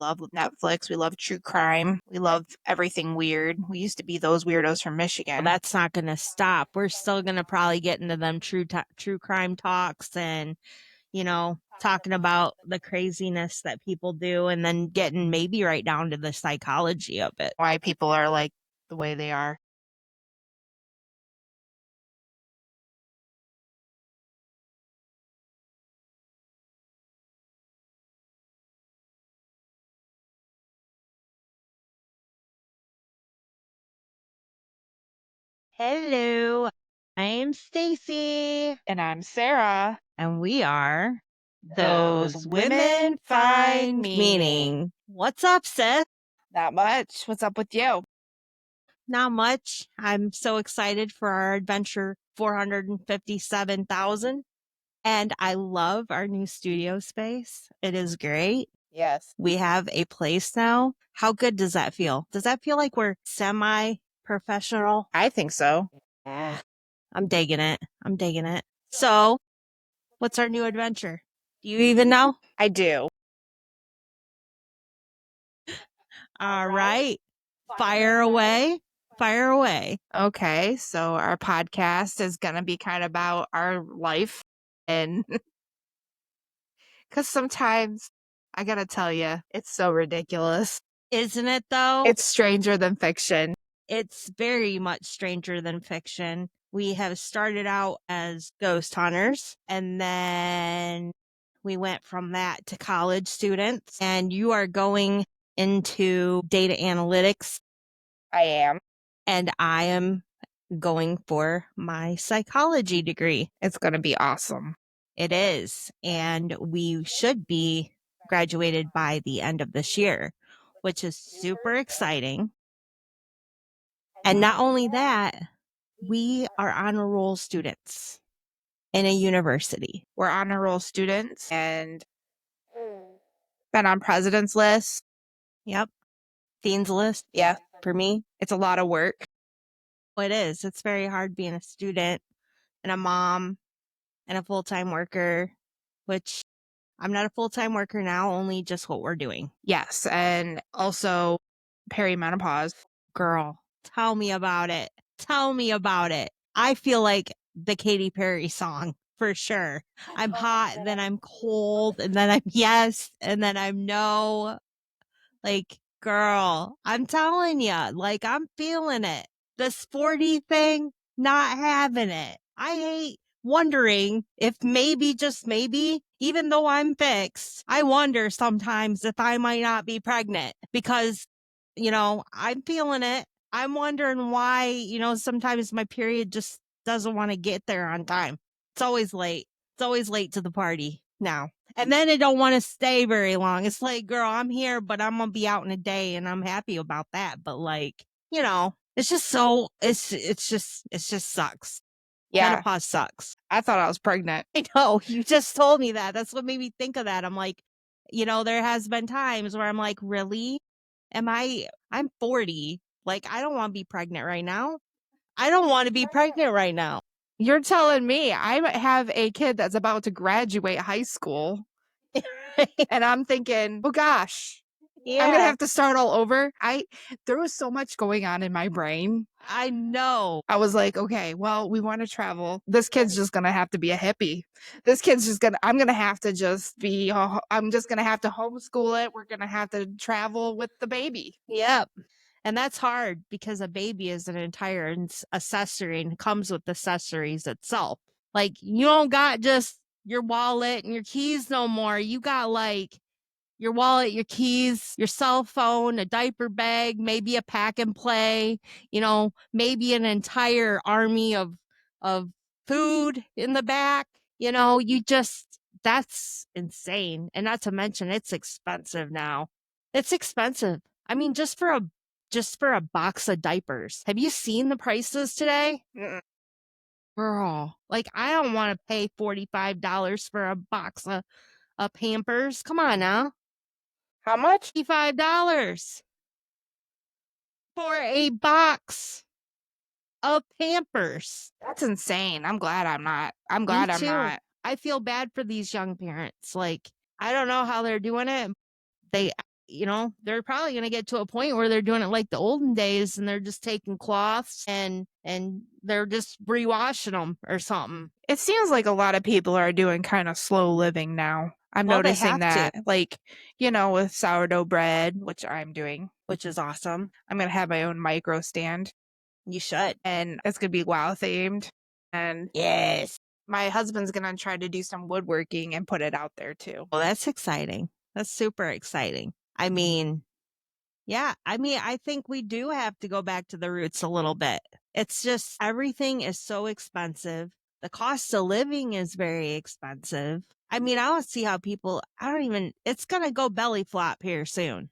love Netflix. We love true crime. We love everything weird. We used to be those weirdos from Michigan. Well, that's not going to stop. We're still going to probably get into them true crime talks and, talking about the craziness that people do and then getting maybe right down to the psychology of it. Why people are like the way they are. Hello, I'm Stacy. And I'm Sara. And we are Those Women Find Meaning. What's up, sis? Not much. What's up with you? Not much. I'm so excited for our adventure 457,000. And I love our new studio space. It is great. Yes. We have a place now. How good does that feel? Does that feel like we're semi-professional? I think so. I'm digging it. So, what's our new adventure? Do you even know? I do. All right. Fire away. Okay, so our podcast is going to be kind of about our life. And because sometimes, I got to tell you, it's so ridiculous. Isn't it, though? It's stranger than fiction. It's very much stranger than fiction. We have started out as ghost hunters, and then we went from that to college students, and you are going into data analytics. I am. And I am going for my psychology degree. It's going to be awesome. It is. And we should be graduated by the end of this year, which is super exciting. And not only that, we are honor roll students in a university. We're honor roll students and been on president's list. Yep. Dean's list. Yeah. For me, it's a lot of work. It is. It's very hard being a student and a mom and a full-time worker, which I'm not a full-time worker now, only just what we're doing. Yes. And also perimenopause. Girl, tell me about it. I feel like the Katy Perry song for sure. I'm hot, then I'm cold, and then I'm yes, and then I'm no. Like, girl, I'm telling you, like, I'm feeling it. The sporty thing, not having it. I hate wondering if maybe, just maybe, even though I'm fixed, I wonder sometimes if I might not be pregnant because, I'm feeling it. I'm wondering why, sometimes my period just doesn't want to get there on time. It's always late. To the party now. And then it don't want to stay very long. It's like, girl, I'm here, but I'm gonna be out in a day, and I'm happy about that. But like, it's just so it's just sucks. Yeah. Menopause sucks. I thought I was pregnant. I know. You just told me that. That's what made me think of that. I'm like, there has been times where I'm like, really? I'm 40. Like, I don't want to be pregnant right now. You're telling me I have a kid that's about to graduate high school. And I'm thinking, oh gosh, yeah. I'm going to have to start all over. There was so much going on in my brain. I know. I was like, okay, well, we want to travel. This kid's just going to have to be a hippie. This kid's just I'm going to have to just be, I'm just going to have to homeschool it. We're going to have to travel with the baby. Yep. And that's hard because a baby is an entire accessory and comes with accessories itself. Like, you don't got just your wallet and your keys no more. You got like your wallet, your keys, your cell phone, a diaper bag, maybe a pack and play, maybe an entire army of food in the back. That's insane. And not to mention, it's expensive now. It's expensive. I mean, just for a box of diapers. Have you seen the prices today? Mm-mm. Girl, like, I don't want to pay $45 for a box of Pampers. Come on now. How much? $55 for a box of Pampers. That's insane. I'm glad I'm not. I'm not. I feel bad for these young parents. Like, I don't know how they're doing it. They they're probably going to get to a point where they're doing it like the olden days, and they're just taking cloths and they're just rewashing them or something. It seems like a lot of people are doing kind of slow living now. I'm Well, they noticing have that, to. like, with sourdough bread, which I'm doing, Which is awesome. I'm going to have my own micro stand, You should. and it's going to be WoW themed. And Yes. my husband's going to try to do some woodworking and put it out there too. Well, that's exciting. That's super exciting. I mean, yeah, I think we do have to go back to the roots a little bit. It's just everything is so expensive. The cost of living is very expensive. I don't see how it's going to go belly flop here soon.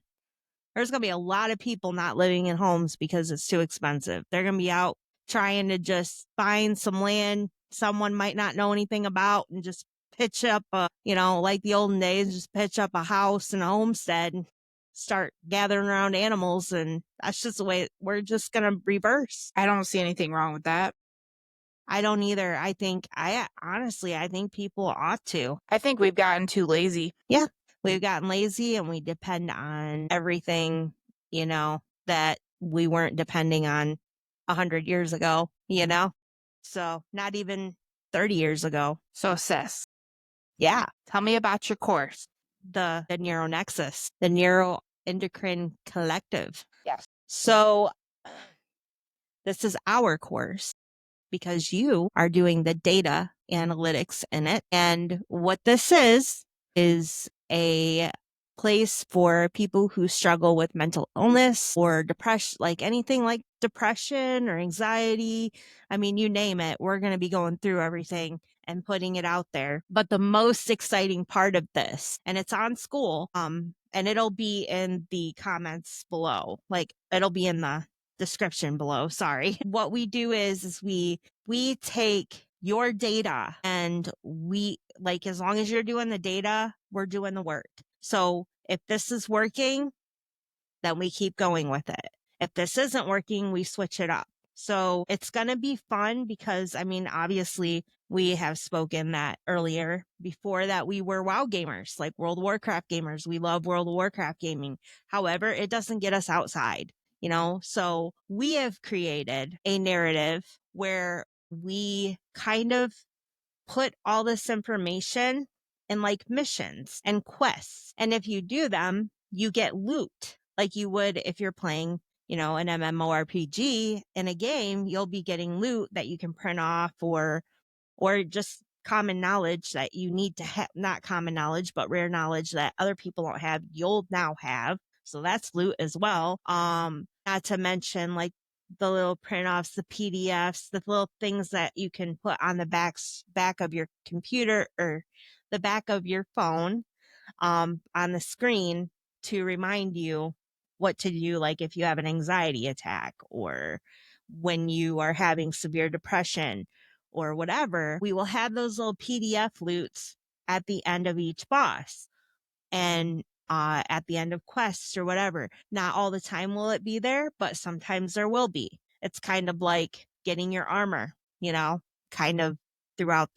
There's going to be a lot of people not living in homes because it's too expensive. They're going to be out trying to just find some land someone might not know anything about and just pitch up like the olden days, just pitch up a house and a homestead and start gathering around animals. And that's just the way we're just going to reverse. I don't see anything wrong with that. I don't either. I think people ought to. I think we've gotten too lazy. Yeah. We've gotten lazy and we depend on everything, that we weren't depending on 100 years ago, So not even 30 years ago. So, sis, Yeah. tell me about your course. The NeuroNexus, the Neuroendocrine Collective. Yes. So this is our course because you are doing the data analytics in it. And what this is a place for people who struggle with mental illness or depression, like anything like depression or anxiety. You name it, we're going to be going through everything and putting it out there. But the most exciting part of this, and it's on school, and it'll be in the comments below, like it'll be in the description below. Sorry. What we do is we take your data and as long as you're doing the data, we're doing the work. So if this is working, then we keep going with it. If this isn't working, we switch it up. So it's going to be fun because, obviously we have spoken that earlier before that we were WoW gamers, like World of Warcraft gamers. We love World of Warcraft gaming. However, it doesn't get us outside, So we have created a narrative where we kind of put all this information in like missions and quests. And if you do them, you get loot like you would if you're playing, an MMORPG in a game. You'll be getting loot that you can print off or just common knowledge that you need to have, not common knowledge, but rare knowledge that other people don't have, you'll now have. So that's loot as well. Not to mention like the little print offs, the PDFs, the little things that you can put on the back of your computer or the back of your phone, on the screen to remind you what to do, like if you have an anxiety attack or when you are having severe depression or whatever. We will have those little PDF loots at the end of each boss and at the end of quests or whatever. Not all the time will it be there, but sometimes there will be. It's kind of like getting your armor, kind of throughout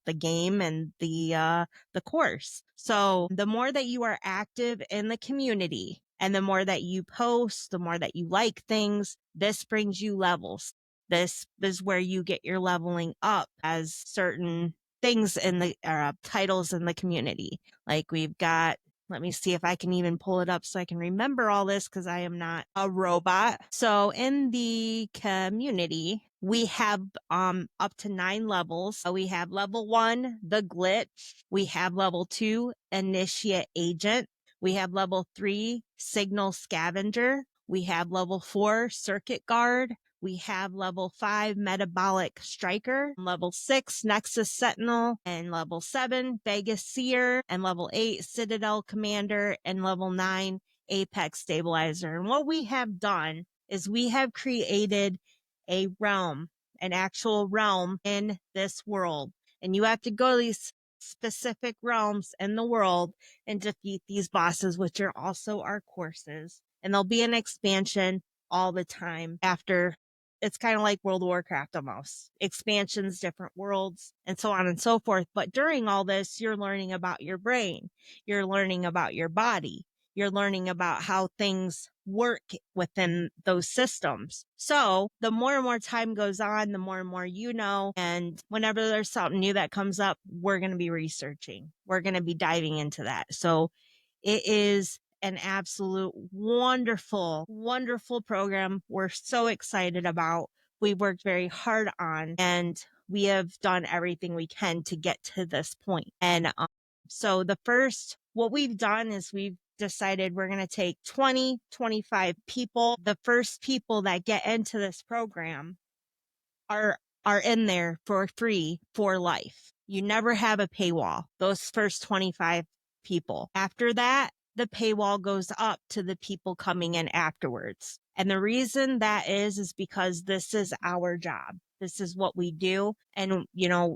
the game and the course. So the more that you are active in the community and the more that you post, the more that you like things, this brings you levels. This is where you get your leveling up as certain things in the titles in the community. Like we've got, let me see if I can even pull it up so I can remember all this because I am not a robot. So in the community, we have up to 9 levels. So we have level 1, the glitch. We have level 2, initiate agent. We have level 3, signal scavenger. We have level 4, circuit guard. We have level 5, metabolic striker, level 6, nexus sentinel, and level 7, Vegas seer, and level 8, citadel commander, and level 9, apex stabilizer. And what we have done is we have created a realm, an actual realm in this world. And you have to go to these specific realms in the world and defeat these bosses, which are also our courses. And there'll be an expansion all the time after. It's kind of like World of Warcraft almost. Expansions, different worlds, and so on and so forth. But during all this, you're learning about your brain. You're learning about your body. you're learning about how things work within those systems. So the more and more time goes on, the more and more you know. And whenever there's something new that comes up, we're going to be researching. We're going to be diving into that. So it is an absolute wonderful, wonderful program. We're so excited about. We worked very hard on, and we have done everything we can to get to this point. And so what we've done is we've decided we're going to take 20, 25 people. The first people that get into this program are in there for free for life. You never have a paywall. Those first 25 people. After that, the paywall goes up to the people coming in afterwards. And the reason that is because this is our job. This is what we do. And,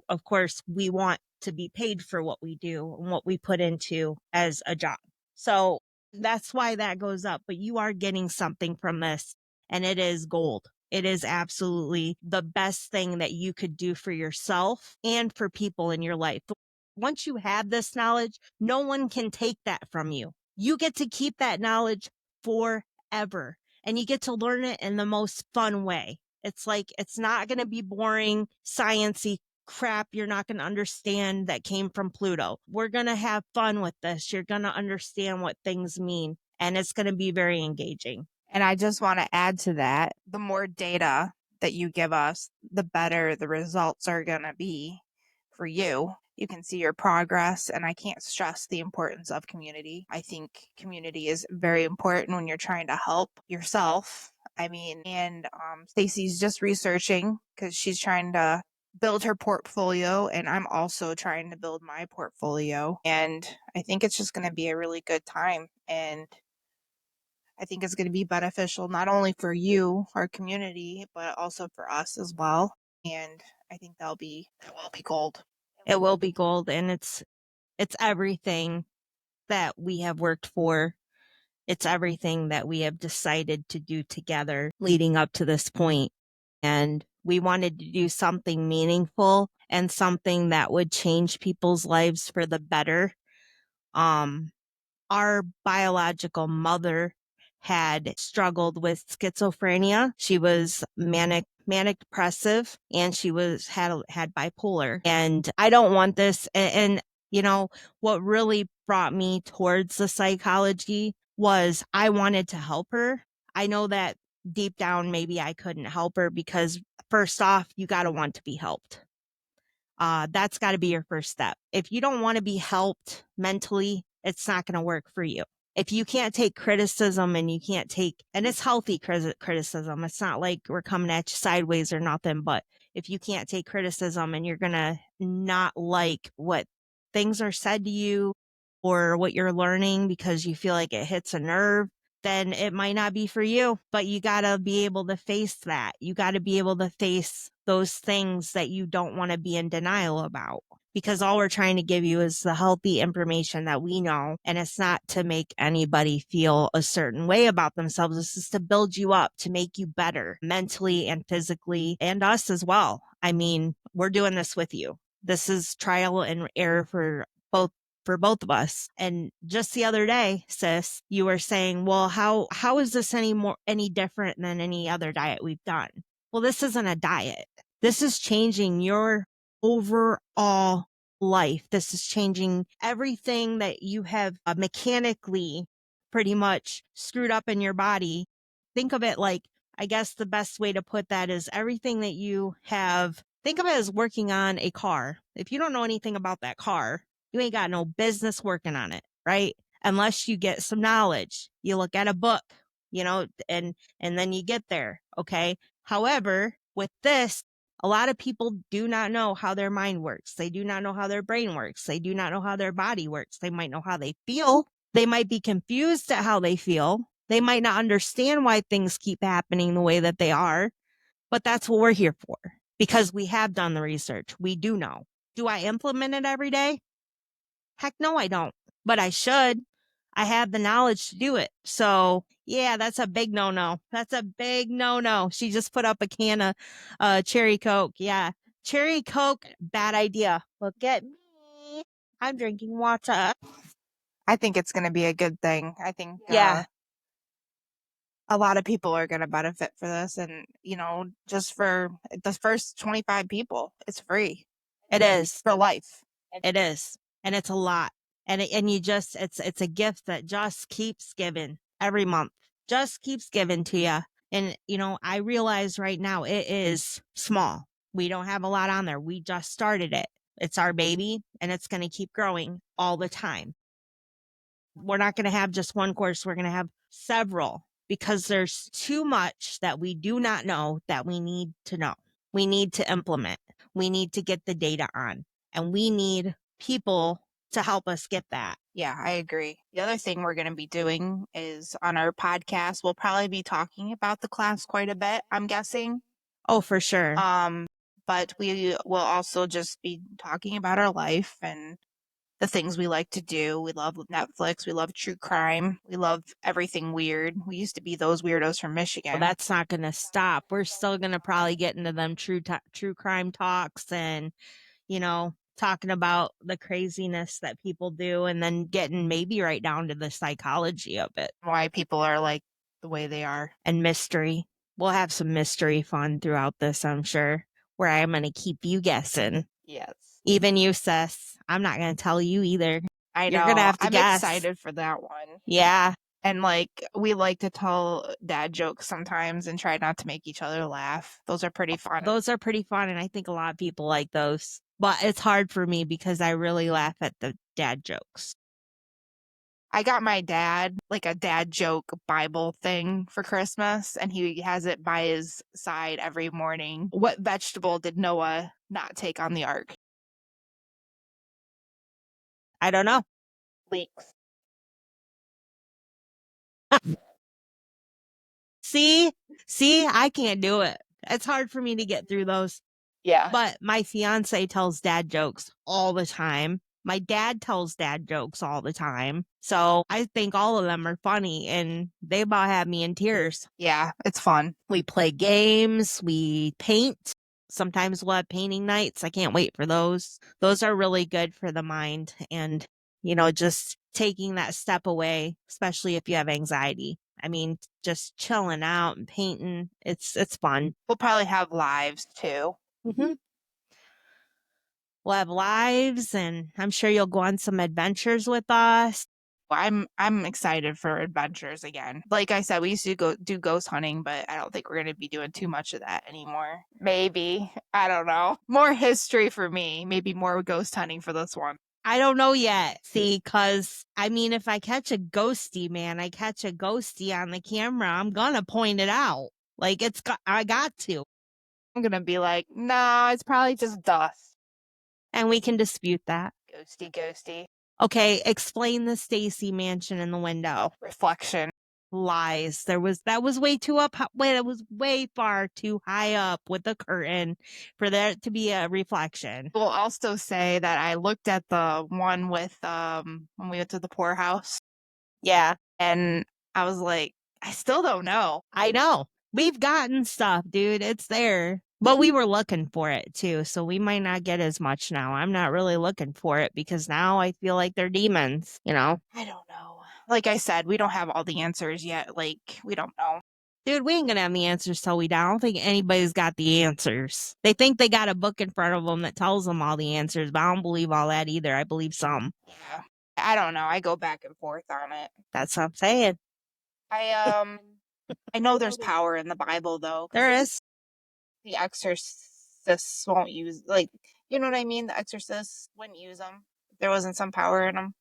of course, we want to be paid for what we do and what we put into as a job. So that's why that goes up. But you are getting something from this, and it is gold. It is absolutely the best thing that you could do for yourself and for people in your life. Once you have this knowledge, no one can take that from you. You get to keep that knowledge forever, and you get to learn it in the most fun way. It's not going to be boring, sciencey crap you're not going to understand that came from Pluto. We're going to have fun with this. You're going to understand what things mean, and it's going to be very engaging. And I just want to add to that, the more data that you give us, the better the results are going to be for you. You can see your progress, and I can't stress the importance of community. I think community is very important when you're trying to help yourself. Stacy's just researching because she's trying to build her portfolio, and I'm also trying to build my portfolio. And I think it's just going to be a really good time. And I think it's going to be beneficial not only for you, our community, but also for us as well. And I think it will be gold. It will be gold, and it's everything that we have worked for. It's everything that we have decided to do together leading up to this point. And we wanted to do something meaningful and something that would change people's lives for the better. Our biological mother had struggled with schizophrenia. She was manic depressive, and she had bipolar. And I don't want this. And what really brought me towards the psychology was I wanted to help her. I know that deep down, maybe I couldn't help her because first off, you got to want to be helped. That's got to be your first step. If you don't want to be helped mentally, it's not going to work for you. If you can't take criticism and it's healthy criticism, it's not like we're coming at you sideways or nothing, but if you can't take criticism and you're going to not like what things are said to you or what you're learning because you feel like it hits a nerve, then it might not be for you. But you got to be able to face that. You got to be able to face those things that you don't want to be in denial about, because all we're trying to give you is the healthy information that we know. And it's not to make anybody feel a certain way about themselves. This is to build you up, to make you better mentally and physically, and us as well. I mean, we're doing this with you. This is trial and error for both of us. And just the other day, sis, you were saying, well, how is this any different than any other diet we've done? Well, this isn't a diet. This is changing your overall life. This is changing everything that you have mechanically pretty much screwed up in your body. Think of it like, I guess the best way to put that is everything that you have. Think of it as working on a car. If you don't know anything about that car, you ain't got no business working on it, right? Unless you get some knowledge. You look at a book, and then you get there, okay? However, with this, a lot of people do not know how their mind works. They do not know how their brain works. They do not know how their body works. They might know how they feel. They might be confused at how they feel. They might not understand why things keep happening the way that they are, but that's what we're here for, because we have done the research. We do know. Do I implement it every day? Heck no, I don't, but I should. I have the knowledge to do it. So yeah, that's a big no-no. That's a big no-no. She just put up a can of cherry Coke. Yeah. Cherry Coke, bad idea. Look at me. I'm drinking water. I think it's going to be a good thing. I think Yeah. a lot of people are going to benefit for this. And, just for the first 25 people, it's free. It is. For life. It is. And it's a lot. And you just, it's a gift that just keeps giving every month, just keeps giving to you. And, I realize right now it is small. We don't have a lot on there. We just started it. It's our baby and it's going to keep growing all the time. We're not going to have just one course. We're going to have several because there's too much that we do not know that we need to know. We need to implement. We need to get the data on, and we need people to help us get that. Yeah, I agree. The other thing we're going to be doing is on our podcast, we'll probably be talking about the class quite a bit, I'm guessing. Oh, for sure. But we will also just be talking about our life and the things we like to do. We love Netflix. We love true crime. We love everything weird. We used to be those weirdos from Michigan. Well, that's not going to stop. We're still going to probably get into them true crime talks and, talking about the craziness that people do and then getting maybe right down to the psychology of it. Why people are like the way they are. And mystery. We'll have some mystery fun throughout this, I'm sure, where I'm going to keep you guessing. Yes. Even you, Sis. I'm not going to tell you either. I know. You're going to have to I'm guess. excited for that one. Yeah. And we like to tell dad jokes sometimes and try not to make each other laugh. Those are pretty fun. Those are pretty fun. And I think a lot of people like those. But it's hard for me because I really laugh at the dad jokes. I got my dad like a dad joke Bible thing for Christmas, and he has it by his side every morning. What vegetable did Noah not take on the ark? I don't know. Leeks. See, I can't do it. It's hard for me to get through those. Yeah. But my fiance tells dad jokes all the time. My dad tells dad jokes all the time. So I think all of them are funny and they about have me in tears. Yeah, it's fun. We play games, we paint. Sometimes we'll have painting nights. I can't wait for those. Those are really good for the mind and, just taking that step away, especially if you have anxiety. I mean, just chilling out and painting. It's fun. We'll probably have lives too. Mm-hmm. We'll have lives, and I'm sure you'll go on some adventures with us. I'm excited for adventures again. Like I said, we used to go do ghost hunting, but I don't think we're going to be doing too much of that anymore. Maybe. I don't know. More history for me. Maybe more ghost hunting for this one. I don't know yet. See, because if I catch a ghosty, man, I catch a ghosty on the camera, I'm going to point it out. Like, I got to. I'm going to be like, no, it's probably just dust. And we can dispute that. Ghosty. Okay, explain the Stacy mansion in the window. Reflection. Lies. That was way too up. Wait, it was way far too high up with the curtain for there to be a reflection. We'll also say that I looked at the one with when we went to the poorhouse. Yeah. And I was like, I still don't know. I know. We've gotten stuff, dude. It's there. But we were looking for it too, so we might not get as much now. I'm not really looking for it because now I feel like they're demons, I don't know. Like I said, we don't have all the answers yet. Like, we don't know. Dude, we ain't gonna have the answers till we die. I don't think anybody's got the answers. They think they got a book in front of them that tells them all the answers, but I don't believe all that either. I believe some. Yeah. I don't know. I go back and forth on it. That's what I'm saying. I know there's power in the Bible though. There is. The exorcists won't use, you know what I mean? The exorcists wouldn't use them. There wasn't some power in them.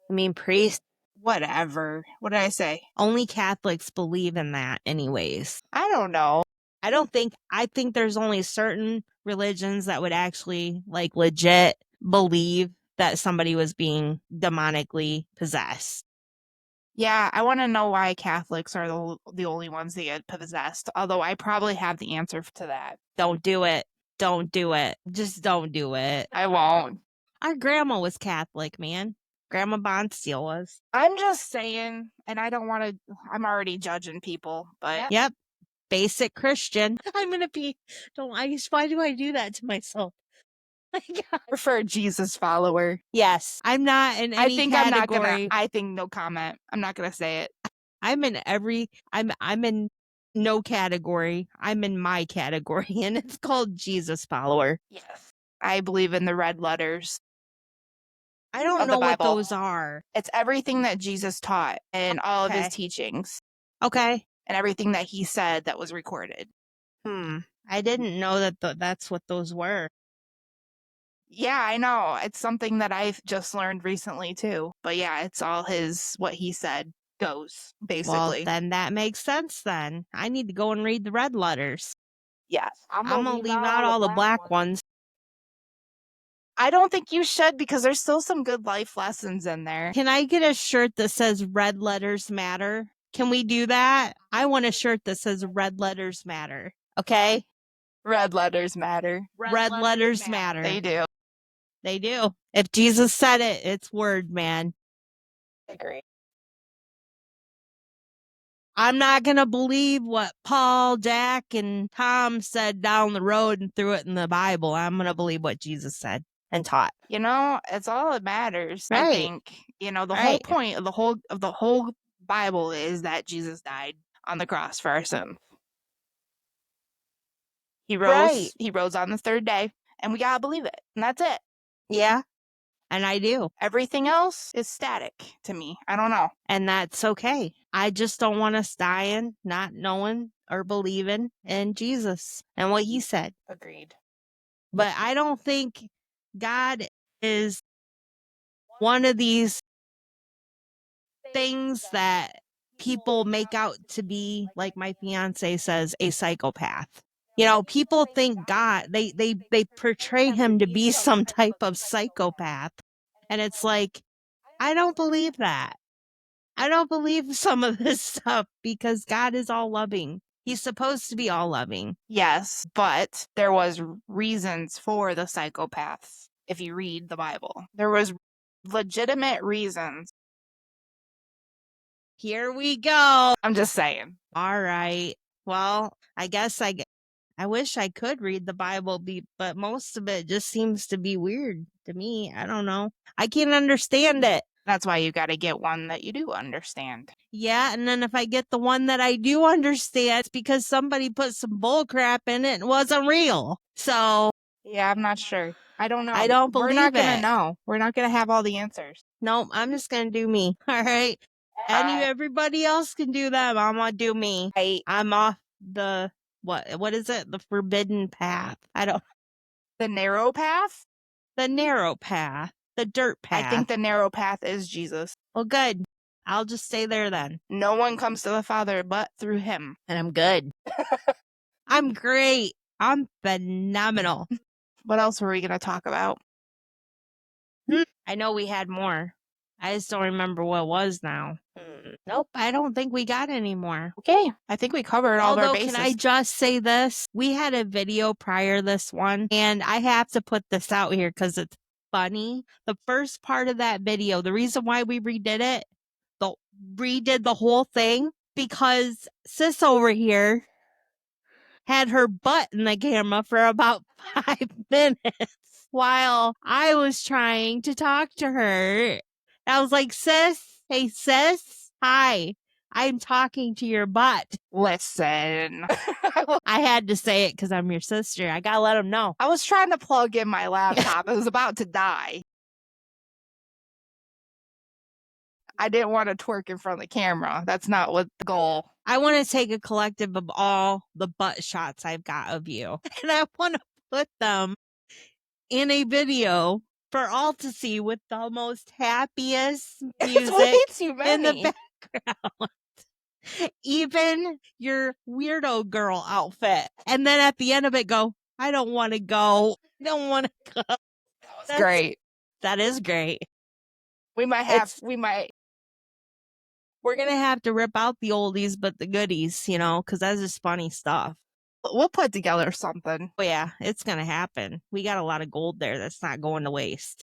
I mean, priests. Whatever. What did I say? Only Catholics believe in that anyways. I don't know. I think there's only certain religions that would actually legit believe that somebody was being demonically possessed. Yeah, I want to know why Catholics are the only ones that get possessed, although I probably have the answer to that. Don't do it. Don't do it. Just don't do it. I won't. Our grandma was Catholic, man. Grandma Bonsteel was. I'm just saying, and I don't want to, I'm already judging people, but. Yep. Basic Christian. I'm going to be, why do I do that to myself? Prefer Jesus follower. Yes. I'm not in any category. I think no comment. I'm not gonna say it. I'm in no category. I'm in my category, and it's called Jesus follower. Yes. I believe in the red letters. I don't know what those are. It's everything that Jesus taught and all of his teachings. Okay. And everything that he said that was recorded. I didn't know that that's what those were. Yeah, I know. It's something that I've just learned recently too. But yeah, it's all what he said goes, basically. Well, then that makes sense then. I need to go and read the red letters. Yes. I'm going to leave out all the black ones. I don't think you should because there's still some good life lessons in there. Can I get a shirt that says red letters matter? Can we do that? I want a shirt that says red letters matter. Okay? Red letters matter. Red letters matter. They do. They do. If Jesus said it, it's word, man. I agree. I'm not going to believe what Paul, Jack, and Tom said down the road and threw it in the Bible. I'm going to believe what Jesus said and taught. You know, it's all that matters. Right. I think. You know, the whole point of the whole Bible is that Jesus died on the cross for our sins. He rose. He rose on the third day, and we gotta believe it, and that's it. Yeah, and I do. Everything else is static to me. I don't know, and that's okay. I just don't want us dying, not knowing or believing in Jesus and what He said. Agreed. But I don't think God is one of these things that people make out to be, like my fiance says, a psychopath. You know, people think God, they portray him to be some type of psychopath. And it's like, I don't believe that. I don't believe some of this stuff because God is all loving. He's supposed to be all loving. Yes, but there was reasons for the psychopaths. If you read the Bible, there was legitimate reasons. Here we go. I'm just saying. All right. Well, I guess I wish I could read the Bible, but most of it just seems to be weird to me. I don't know. I can't understand it. That's why you got to get one that you do understand. Yeah, and then if I get the one that I do understand, it's because somebody put some bull crap in it and wasn't real. So, yeah, I'm not sure. I don't know. I don't believe it. We're not going to know. We're not going to have all the answers. Nope, I'm just going to do me. All right. And everybody else can do them. I'm going to do me. I'm off the, what is it? The forbidden path. The narrow path? The narrow path. The dirt path. I think the narrow path is Jesus. Well, good. I'll just stay there then. No one comes to the Father but through him. And I'm good. I'm great. I'm phenomenal. What else were we going to talk about? I know we had more. I just don't remember what it was now. Nope, I don't think we got any more. Okay, I think we covered all our bases. Can I just say this? We had a video prior this one, and I have to put this out here because it's funny. The first part of that video, the reason why we redid the whole thing, because sis over here had her butt in the camera for about 5 minutes while I was trying to talk to her. I was like, hey sis, hi, I'm talking to your butt. Listen. I had to say it because I'm your sister. I gotta let them know. I was trying to plug in my laptop. It was about to die. I didn't want to twerk in front of the camera. That's not what the goal. I want to take a collective of all the butt shots I've got of you. And I want to put them in a video for all to see with the most happiest music in the background. Even your weirdo girl outfit. And then at the end of it go, I don't want to go. I don't want to go. That's great. That is great. We're going to have to rip out the oldies but the goodies, you know, because that's just funny stuff. We'll put together something. Oh, yeah, it's going to happen. We got a lot of gold there that's not going to waste.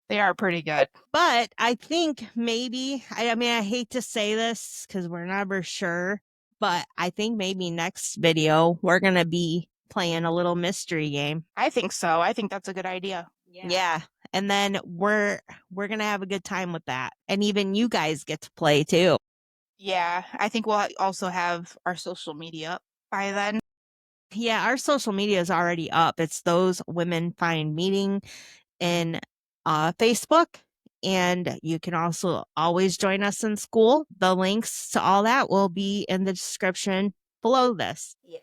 They are pretty good. But I think maybe, I mean, I hate to say this because we're never sure, but I think maybe next video we're going to be playing a little mystery game. I think so. I think that's a good idea. Yeah. And then we're going to have a good time with that. And even you guys get to play too. Yeah, I think we'll also have our social media up by then. Yeah, our social media is already up. It's Those Women Find Meaning in Facebook. And you can also always join us in school. The links to all that will be in the description below this. Yeah.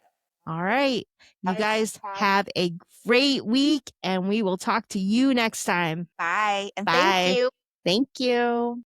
All right. You guys have a great week, and we will talk to you next time. Bye. And Bye. thank you. Thank you.